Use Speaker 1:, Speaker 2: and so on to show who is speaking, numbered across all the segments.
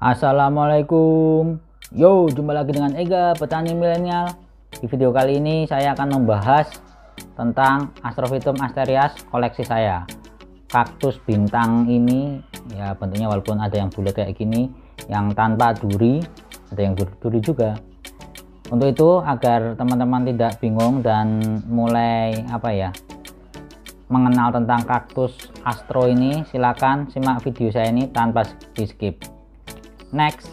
Speaker 1: Assalamualaikum. Yo, jumpa lagi dengan Ega, petani milenial. Di video kali ini saya akan membahas tentang Astrophytum asterias koleksi saya. Kaktus bintang ini ya bentuknya walaupun ada yang bulat kayak gini, yang tanpa duri, ada yang duri juga. Untuk itu agar teman-teman tidak bingung dan mulai mengenal tentang kaktus astro ini, silakan simak video saya ini tanpa di skip. Next,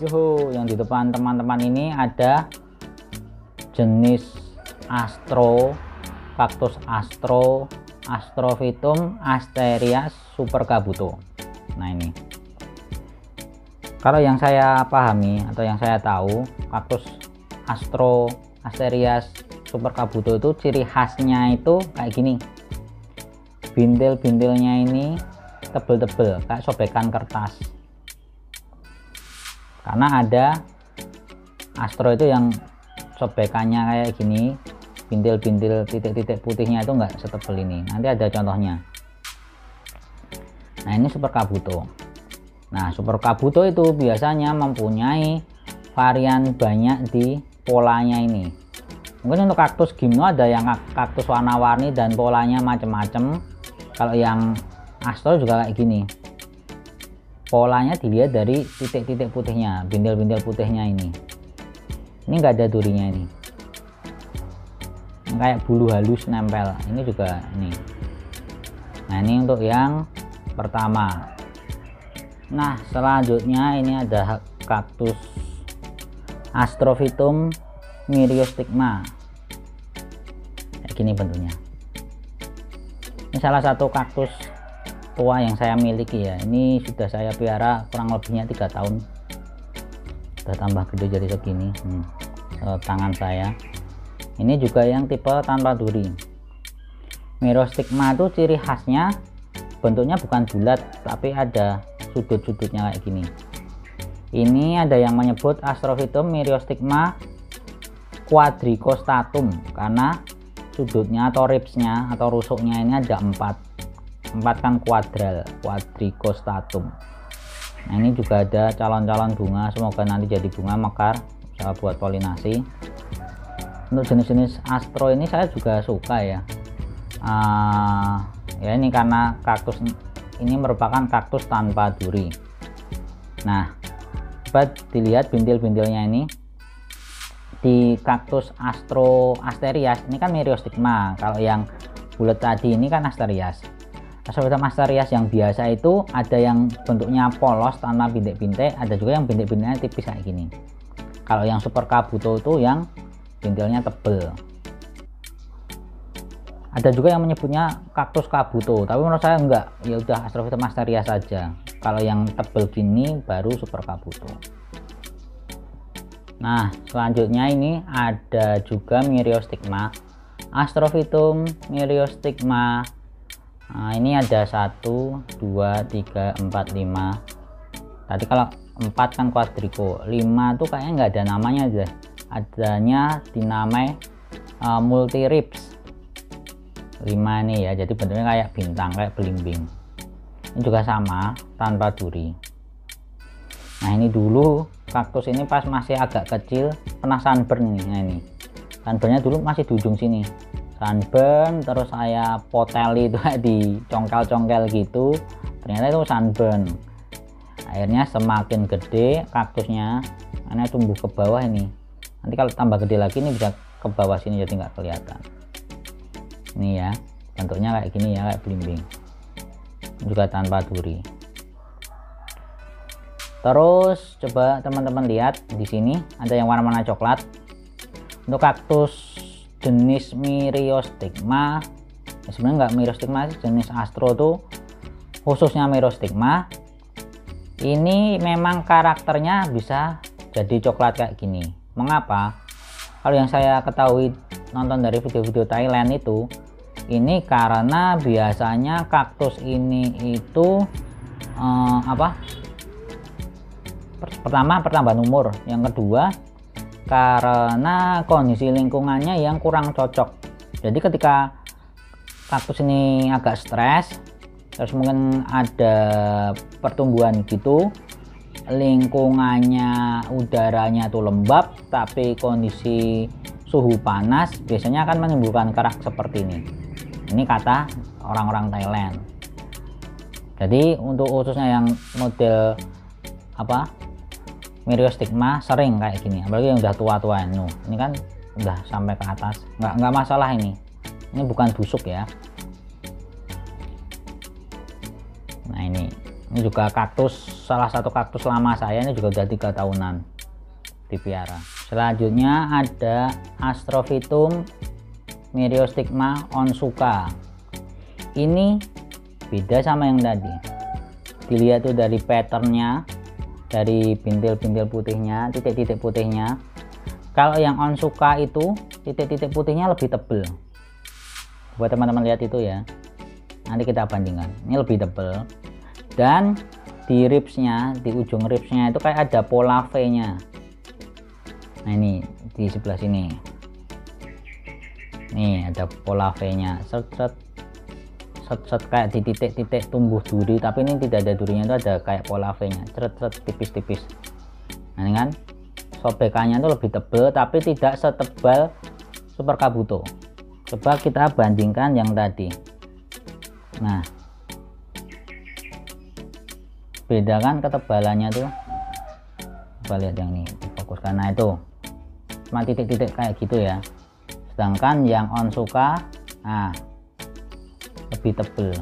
Speaker 1: yang di depan teman-teman ini ada jenis astro, kaktus astro, Astrophytum asterias super kabuto. Nah ini, kalau yang saya pahami atau yang saya tahu, kaktus astro asterias super kabuto itu ciri khasnya itu kayak gini. Bintil-bintilnya ini tebel-tebel kayak sobekan kertas. Karena ada astro itu yang sobekannya kayak gini, bintil-bintil titik-titik putihnya itu enggak setebel ini. Nanti ada contohnya. Nah ini super kabuto. Nah super kabuto itu biasanya mempunyai varian banyak di polanya ini. Mungkin untuk kaktus gimno ada yang kaktus warna-warni dan polanya macam-macam. Kalau yang astro juga kayak gini, polanya dilihat dari titik-titik putihnya, bintil-bintil putihnya ini enggak ada durinya, ini kayak bulu halus nempel. Ini juga ini. Nah ini untuk yang pertama. Nah selanjutnya ini ada kaktus Astrophytum myriostigma kayak gini bentuknya. Ini salah satu kaktus tua yang saya miliki ya. Ini sudah saya pelihara kurang lebihnya 3 tahun. Sudah tambah gede jadi segini. Tangan saya. Ini juga yang tipe tanpa duri. Myriostigma itu ciri khasnya bentuknya bukan bulat tapi ada sudut-sudutnya kayak gini. Ini ada yang menyebut Astrophytum myriostigma quadricostatum karena sudutnya atau ribsnya atau rusuknya ini ada 4 kan quadricostatum. Nah ini juga ada calon-calon bunga, semoga nanti jadi bunga mekar, bisa buat polinasi. Untuk jenis-jenis astro ini saya juga suka ya. Ya ini karena kaktus ini merupakan kaktus tanpa duri. Nah coba dilihat bintil-bintilnya ini. Di kaktus astro asterias ini kan myriostigma, kalau yang bulat tadi ini kan asterias. Astrophytum asterias yang biasa itu ada yang bentuknya polos tanpa bintik-bintik, ada juga yang bintik-bintiknya tipis kayak gini. Kalau yang super kabuto itu yang bintilnya tebel. Ada juga yang menyebutnya kaktus kabuto, tapi menurut saya enggak, ya udah Astrophytum asterias saja. Kalau yang tebel gini baru super kabuto. Nah selanjutnya ini ada juga myriostigma, Astrophytum myriostigma. Nah ini ada 1 2 3 4 5. Tadi kalau 4 kan quadrico, 5 tuh kayaknya nggak ada namanya aja, adanya dinamai multi ribs 5 nih ya. Jadi bentuknya kayak bintang, kayak belimbing. Ini juga sama tanpa duri. Nah ini dulu kaktus ini pas masih agak kecil pernah sunburn ini. Nah ini sunburnnya dulu masih di ujung sini, sunburn, terus saya poteli itu di congkel-congkel gitu, ternyata itu sunburn. Akhirnya semakin gede kaktusnya, karena tumbuh ke bawah ini. Nanti kalau tambah gede lagi ini bisa ke bawah sini jadi nggak kelihatan. Ini ya bentuknya kayak gini ya, kayak belimbing, juga tanpa duri. Terus coba teman-teman lihat di sini ada yang warna-warna coklat. Untuk kaktus jenis myriostigma, ya sebenarnya nggak myriostigma, jenis astro tuh khususnya myriostigma ini memang karakternya bisa jadi coklat kayak gini. Mengapa? Kalau yang saya ketahui nonton dari video-video Thailand itu, ini karena biasanya kaktus ini itu pertama pertambahan umur, yang kedua karena kondisi lingkungannya yang kurang cocok. Jadi ketika kaktus ini agak stres, terus mungkin ada pertumbuhan gitu, lingkungannya udaranya tuh lembab tapi kondisi suhu panas, biasanya akan menimbulkan kerak seperti ini. Ini kata orang-orang Thailand. Jadi untuk khususnya yang model apa Myriostigma sering kayak gini, apalagi yang udah tua-tua. Ini kan udah sampai ke atas, nggak masalah ini bukan busuk ya. Nah ini juga kaktus, salah satu kaktus lama saya, ini juga udah 3 tahunan dipiara. Selanjutnya ada Astrophytum Myriostigma onsuka. Ini beda sama yang tadi, dilihat tuh dari patternnya, dari bintil-bintil putihnya, titik-titik putihnya. Kalau yang onsuka itu titik-titik putihnya lebih tebal. Buat teman-teman lihat itu ya, nanti kita bandingkan. Ini lebih tebal, dan di ribsnya, di ujung ribsnya itu kayak ada pola V nya. Nah ini di sebelah sini, nih ada pola V nya, set kayak di titik-titik tumbuh duri, tapi ini tidak ada durinya, itu ada kayak pola V nya, tipis-tipis. Nah ini kan sobekannya itu lebih tebal tapi tidak setebal Super Kabuto. Coba kita bandingkan yang tadi. Nah beda kan ketebalannya tuh. Coba lihat yang ini, difokuskan. Nah itu cuma titik-titik kayak gitu ya, sedangkan yang onsuka nah lebih tebel.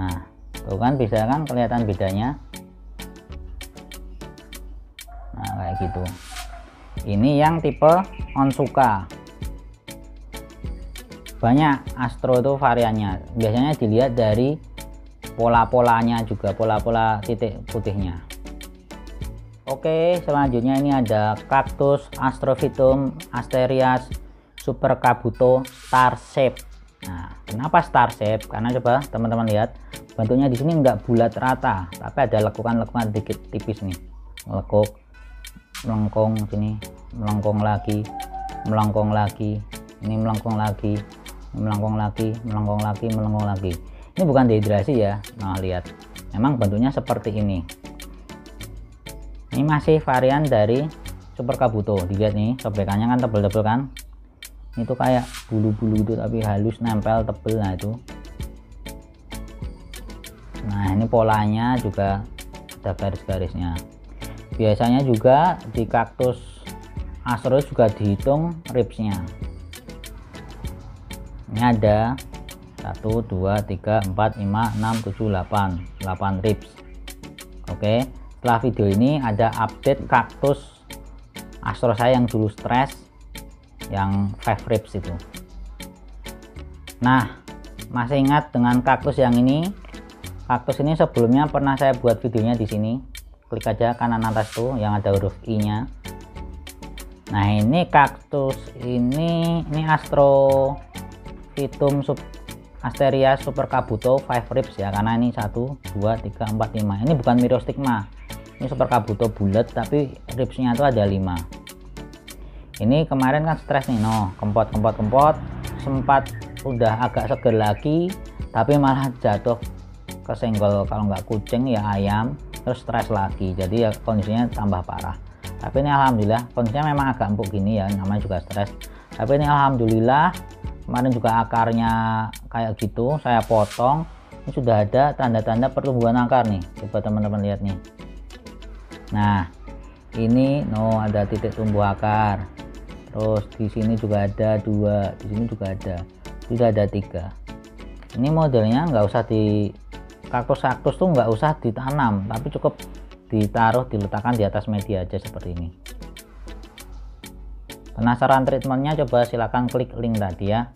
Speaker 1: Nah tuh kan, bisa kan kelihatan bedanya. Nah kayak gitu. Ini yang tipe onsuka. Banyak astro itu variannya, biasanya dilihat dari pola-polanya juga, pola-pola titik putihnya. Oke, selanjutnya ini ada kaktus Astrophytum asterias Super Kabuto star shape. Nah kenapa star shape? Karena coba teman-teman lihat, bentuknya di sini enggak bulat rata, tapi ada lekukan-lekukan sedikit tipis nih, lekuk, melengkung sini, melengkung lagi, melengkung lagi, ini melengkung lagi, melengkung lagi, melengkung lagi, melengkung lagi. Ini bukan dehidrasi ya. Nah lihat, memang bentuknya seperti ini. Ini masih varian dari Super Kabuto. Dilihat nih, sobekannya kan tebel-tebel kan, itu kayak bulu-bulu itu tapi halus, nempel, tebel. Nah itu, nah ini polanya juga ada garis-garisnya. Biasanya juga di kaktus astro juga dihitung ribsnya. Ini ada 1, 2, 3, 4, 5, 6, 7, 8 ribs. Oke, setelah video ini ada update kaktus astro saya yang dulu stres, yang 5 ribs itu. Nah masih ingat dengan kaktus yang ini? Kaktus ini sebelumnya pernah saya buat videonya di sini. Klik aja kanan atas tuh yang ada huruf I nya. Nah ini kaktus ini Astrophytum asterias Super Kabuto 5 ribs ya, karena ini 1, 2, 3, 4, 5. Ini bukan Myriostigma, ini Super Kabuto bulat tapi ribsnya itu ada 5. Ini kemarin kan stres nih, kempot, sempat udah agak seger lagi tapi malah jatuh kesenggol, kalau nggak kucing ya ayam, terus stres lagi, jadi ya kondisinya tambah parah. Tapi ini alhamdulillah kondisinya memang agak empuk gini ya, namanya juga stres, tapi ini alhamdulillah kemarin juga akarnya kayak gitu saya potong, ini sudah ada tanda-tanda pertumbuhan akar nih. Coba teman-teman lihat nih. Nah ini ada titik tumbuh akar, terus di sini juga ada 2, di sini juga ada, sudah ada 3. Ini modelnya nggak usah di kaktus tuh nggak usah ditanam, tapi cukup ditaruh, diletakkan di atas media aja seperti ini. Penasaran treatmentnya? Coba silahkan klik link tadi ya.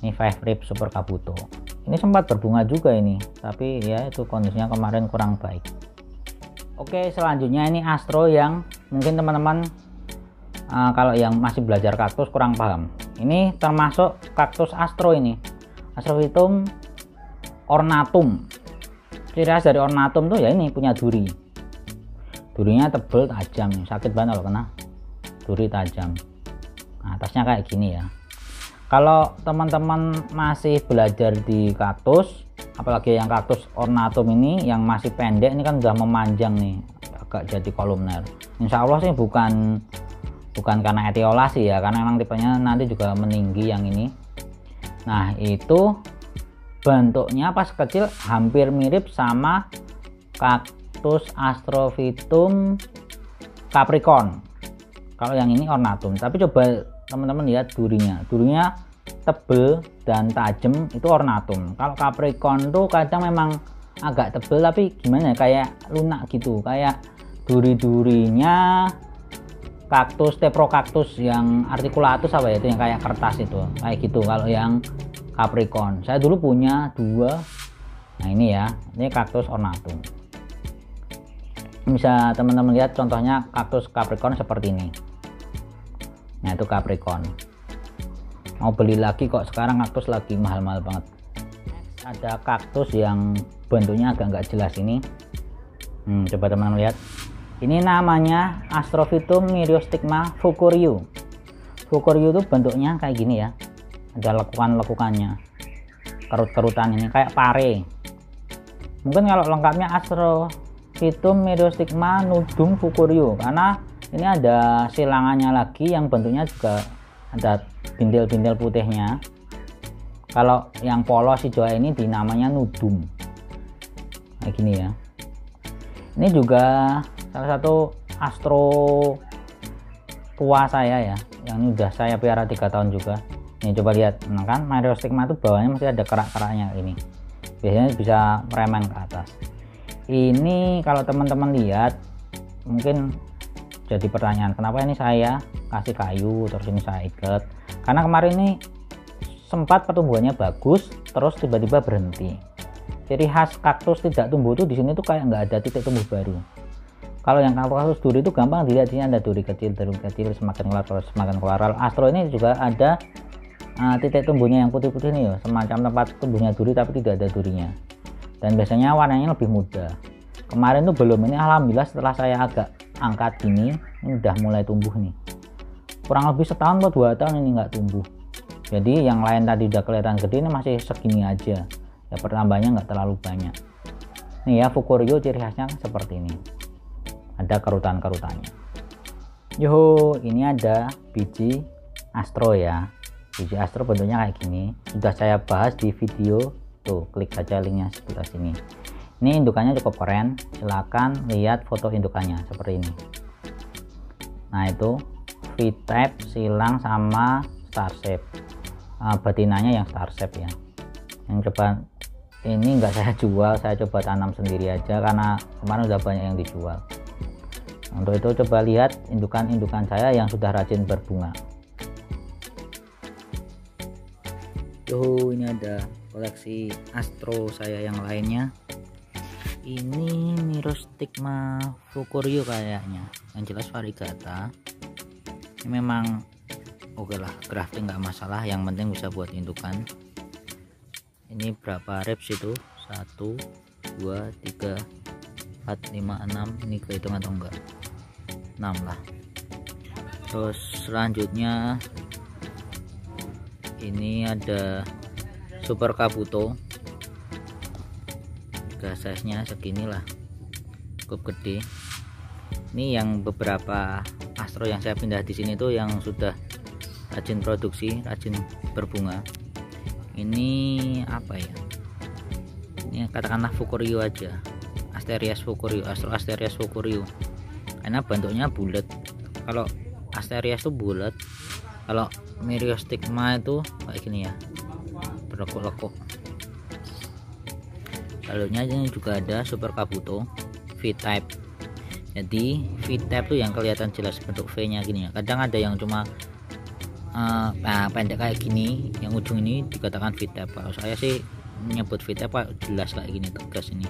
Speaker 1: Ini 5 rib Super Kabuto. Ini sempat berbunga juga ini, tapi ya itu kondisinya kemarin kurang baik. Oke, selanjutnya ini astro yang mungkin teman-teman kalau yang masih belajar kaktus kurang paham. Ini termasuk kaktus astro ini, Astrophytum ornatum. Ciri khas dari ornatum tuh ya ini punya duri. Durinya tebel, tajam, sakit banget kalau kena duri tajam. Nah, atasnya kayak gini ya. Kalau teman-teman masih belajar di kaktus, apalagi yang kaktus ornatum ini yang masih pendek ini kan udah memanjang nih, agak jadi kolumner. Insya Allah sih bukan karena etiolasi ya, karena memang tipenya nanti juga meninggi yang ini. Nah itu bentuknya pas kecil hampir mirip sama kaktus Astrophytum capricorn kalau yang ini ornatum, tapi coba teman-teman lihat durinya tebel dan tajam, itu ornatum. Kalau capricorn tuh kadang memang agak tebel tapi gimana ya, kayak lunak gitu, kayak duri-durinya kaktus teprocactus yang articulatus apa ya, itu yang kayak kertas itu, kayak gitu kalau yang capricorn. Saya dulu punya 2. Nah ini ya, ini kaktus ornatum. Bisa teman-teman lihat contohnya kaktus capricorn seperti ini. Nah itu capricorn. Mau beli lagi kok, sekarang kaktus lagi mahal-mahal banget. Ada kaktus yang bentuknya agak nggak jelas ini. Coba teman-teman lihat. Ini namanya Astrophytum myriostigma fukuryu. Fukuryu itu bentuknya kayak gini ya. Ada lekukan-lekukannya, kerut-kerutan ini kayak pare. Mungkin kalau lengkapnya Astrophytum myriostigma nudum fukuryu, karena ini ada silangannya lagi yang bentuknya juga ada bintil-bintil putihnya. Kalau yang polos hijau ini dinamanya nudum, kayak gini ya. Ini juga salah satu astro tua saya ya, yang ini udah saya pelihara 3 tahun juga. Nih coba lihat, nah kan myriostigma itu bawahnya masih ada kerak-keraknya, ini biasanya bisa meremen ke atas. Ini kalau teman-teman lihat mungkin jadi pertanyaan, kenapa ini saya kasih kayu terus ini saya ikat, karena kemarin ini sempat pertumbuhannya bagus terus tiba-tiba berhenti. Ciri khas kaktus tidak tumbuh tuh di sini tuh kayak nggak ada titik tumbuh baru. Kalau yang kaktus duri itu gampang dilihat, ini ada duri kecil semakin keluar. Astro ini juga ada titik tumbuhnya yang putih-putih nih ya, semacam tempat tumbuhnya duri tapi tidak ada durinya, dan biasanya warnanya lebih muda. Kemarin tuh belum, ini alhamdulillah setelah saya agak angkat gini, ini udah mulai tumbuh nih. Kurang lebih setahun atau 2 tahun ini nggak tumbuh. Jadi yang lain tadi udah kelihatan gede, ini masih segini aja ya, pertambahannya nggak terlalu banyak. Nih ya, fukuryu ciri khasnya seperti ini, ada kerutan-kerutannya. Yo, ini ada biji astro ya. Biji astro bentuknya kayak gini, sudah saya bahas di video tuh, klik saja linknya sebelah sini. Ini indukannya cukup keren, silahkan lihat foto indukannya seperti ini. Nah itu V-type, silang sama star shape, betinanya yang star shape ya. Yang coba ini enggak saya jual, saya coba tanam sendiri aja karena kemarin udah banyak yang dijual. Untuk itu coba lihat indukan-indukan saya yang sudah rajin berbunga. Tuh ini ada koleksi astro saya yang lainnya. Ini myriostigma fukuryu kayaknya, yang jelas variegata. Ini memang oke lah, grafting nggak masalah, yang penting bisa buat indukan. Ini berapa reps itu? 1 2 3 4 5 6, ini kehitung atau enggak? 6 lah. Terus selanjutnya ini ada super kabuto, juga size nya segini lah, cukup gede. Ini yang beberapa astro yang saya pindah di sini tuh yang sudah rajin produksi, rajin berbunga. Ini apa ya, ini katakanlah fukuryu aja, Asterias fukuryu, astro Asterias fukuryu, karena bentuknya bulat. Kalau Asterias tuh bulat, kalau myriostigma itu kayak gini ya, berlekuk-lekuk. Lalunya ini juga ada super kabuto V-type. Jadi V-type tuh yang kelihatan jelas bentuk V-nya gini ya. Kadang ada yang cuma pendek kayak gini, yang ujung ini dikatakan V-type. Kalau saya sih menyebut V-type jelas kayak gini, tegas ini.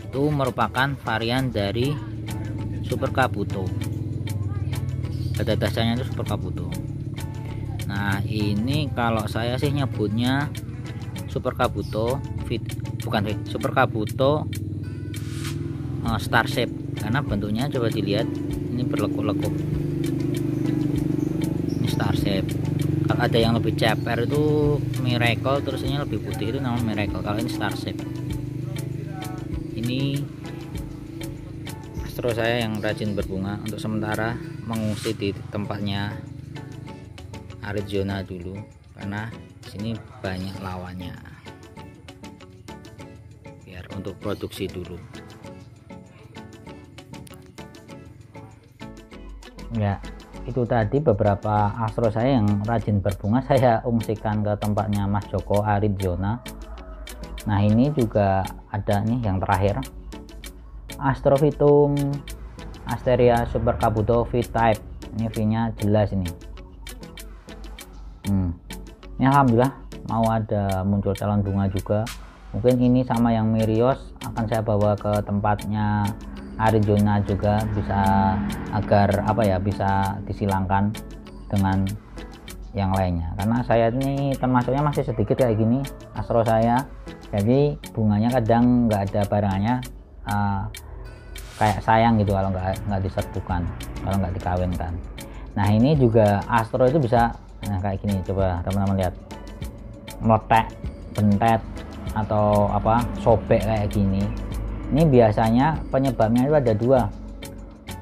Speaker 1: Itu merupakan varian dari super kabuto. Pada dasarnya itu super kabuto. Nah ini kalau saya sih nyebutnya super kabuto super kabuto star shape, karena bentuknya coba dilihat, ini berlekuk-lekuk, ini star shape. ada yang lebih ceper itu Miracle, terus ini lebih putih itu namanya Miracle. Kalau ini Starship. Ini astro saya yang rajin berbunga. Untuk sementara mengungsi di tempatnya Arizona dulu karena sini banyak lawannya, biar untuk produksi dulu ya. Itu tadi beberapa astro saya yang rajin berbunga saya ungsikan ke tempatnya Mas Joko Arizona. Nah ini juga ada nih yang terakhir, Astrophytum Asteria Super Kabuto V-Type. Ini V nya jelas ini. Ini alhamdulillah mau ada muncul calon bunga juga. Mungkin ini sama yang Mirios akan saya bawa ke tempatnya Arizona juga, bisa agar apa ya, bisa disilangkan dengan yang lainnya, karena saya ini termasuknya masih sedikit kayak gini astro saya, jadi bunganya kadang nggak ada barangannya, kayak sayang gitu kalau nggak diserbukan, kalau nggak dikawinkan. Nah ini juga astro itu bisa kayak gini, coba teman-teman lihat, meletek, bentet atau apa, sobek kayak gini. Ini biasanya penyebabnya itu ada dua,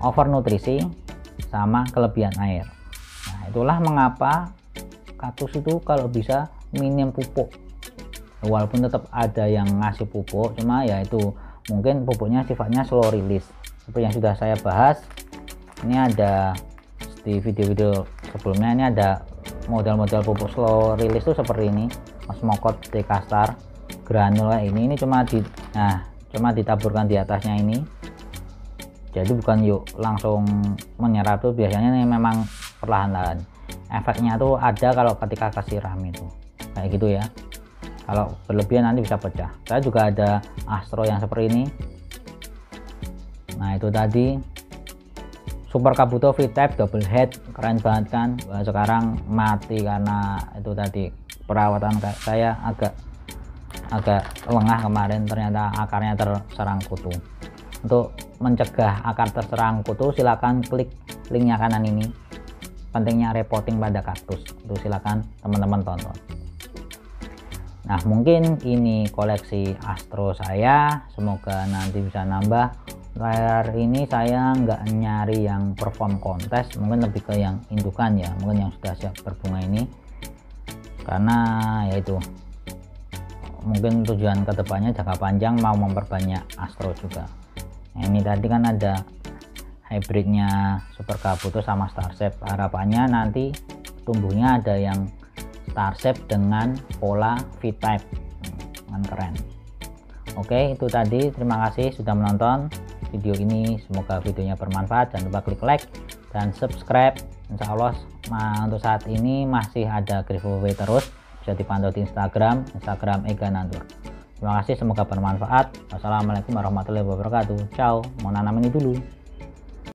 Speaker 1: overnutrisi sama kelebihan air. Nah itulah mengapa kaktus itu kalau bisa minim pupuk, walaupun tetap ada yang ngasih pupuk, cuma ya itu mungkin pupuknya sifatnya slow release. Seperti yang sudah saya bahas, ini ada di video-video sebelumnya, ini ada model-model pupuk slow release itu seperti ini, Osmocot Decastar granul ini cuma ditaburkan di atasnya ini, jadi bukan yuk langsung menyerap tuh, biasanya ini memang perlahan-lahan. Efeknya tuh ada kalau ketika kesiram itu kayak gitu ya, kalau berlebihan nanti bisa pecah. Saya juga ada astro yang seperti ini. Nah itu tadi Super Kabuto V-Type double head, keren banget kan. Sekarang mati karena itu tadi perawatan saya agak lengah kemarin, ternyata akarnya terserang kutu. Untuk mencegah akar terserang kutu silakan klik linknya kanan ini, pentingnya reporting pada kaktus, itu silakan teman-teman tonton. Nah mungkin ini koleksi astro saya, semoga nanti bisa nambah. Terakhir ini saya nggak nyari yang perform kontes, mungkin lebih ke yang indukan ya, mungkin yang sudah siap berbunga ini, karena yaitu mungkin tujuan kedepannya jangka panjang mau memperbanyak astro juga. Nah, ini tadi kan ada hybridnya Super Kabuto sama Starship, harapannya nanti tumbuhnya ada yang Starship dengan pola V-Type, kan keren. Oke itu tadi, terima kasih sudah menonton video ini, semoga videonya bermanfaat. Jangan lupa klik like dan subscribe. Insya Allah untuk saat ini masih ada giveaway terus, bisa dipantau di Instagram Ega Nandur. Terima kasih, semoga bermanfaat. Wassalamualaikum warahmatullahi wabarakatuh. Ciao, mau nanam ini dulu.